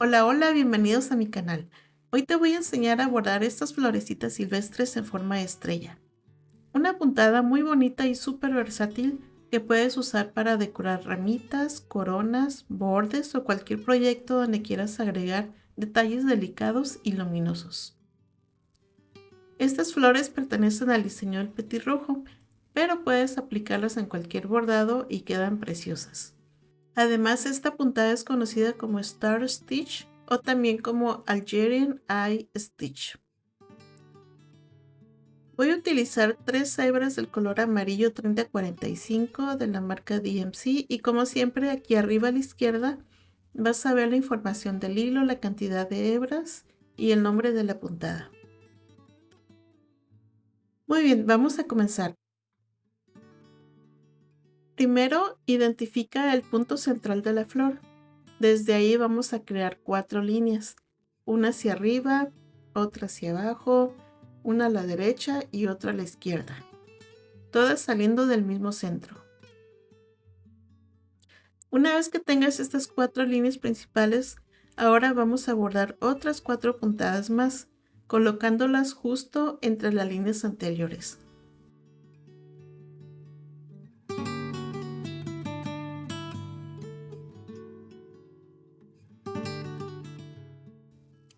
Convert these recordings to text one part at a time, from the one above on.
Hola, hola, bienvenidos a mi canal. Hoy te voy a enseñar a bordar estas florecitas silvestres en forma de estrella. Una puntada muy bonita y súper versátil que puedes usar para decorar ramitas, coronas, bordes o cualquier proyecto donde quieras agregar detalles delicados y luminosos. Estas flores pertenecen al diseño del petirrojo, pero puedes aplicarlas en cualquier bordado y quedan preciosas. Además, esta puntada es conocida como Star Stitch o también como Algerian Eye Stitch. Voy a utilizar 3 hebras del color amarillo 3045 de la marca DMC y como siempre aquí arriba a la izquierda vas a ver la información del hilo, la cantidad de hebras y el nombre de la puntada. Muy bien, vamos a comenzar. Primero, identifica el punto central de la flor. Desde ahí vamos a crear 4 líneas, una hacia arriba, otra hacia abajo, una a la derecha y otra a la izquierda, todas saliendo del mismo centro. Una vez que tengas estas 4 líneas principales, ahora vamos a bordar otras 4 puntadas más, colocándolas justo entre las líneas anteriores.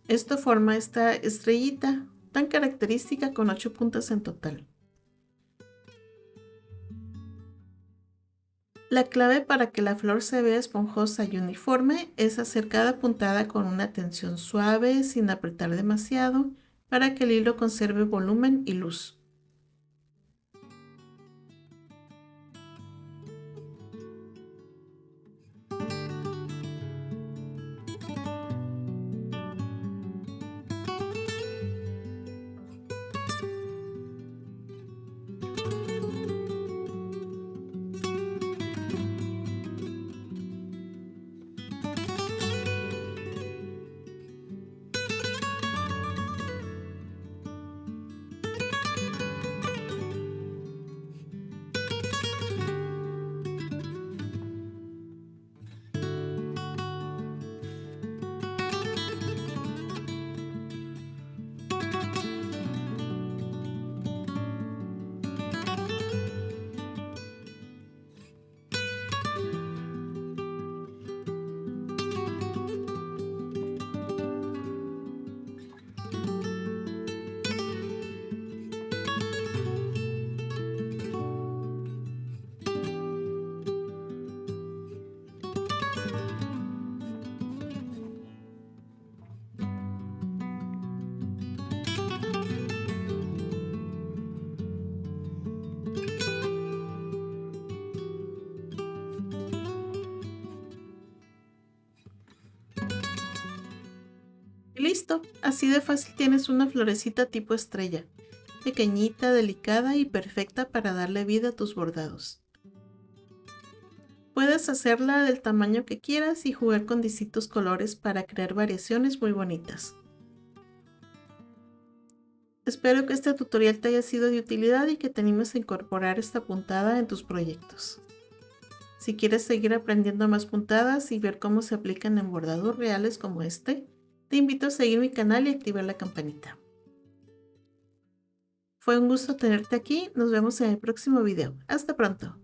Esto forma esta estrellita tan característica con 8 puntas en total. La clave para que la flor se vea esponjosa y uniforme es hacer cada puntada con una tensión suave sin apretar demasiado para que el hilo conserve volumen y luz. Y listo, así de fácil tienes una florecita tipo estrella, pequeñita, delicada y perfecta para darle vida a tus bordados. Puedes hacerla del tamaño que quieras y jugar con distintos colores para crear variaciones muy bonitas. Espero que este tutorial te haya sido de utilidad y que te animes a incorporar esta puntada en tus proyectos. Si quieres seguir aprendiendo más puntadas y ver cómo se aplican en bordados reales como este, te invito a seguir mi canal y activar la campanita. Fue un gusto tenerte aquí, nos vemos en el próximo video. Hasta pronto.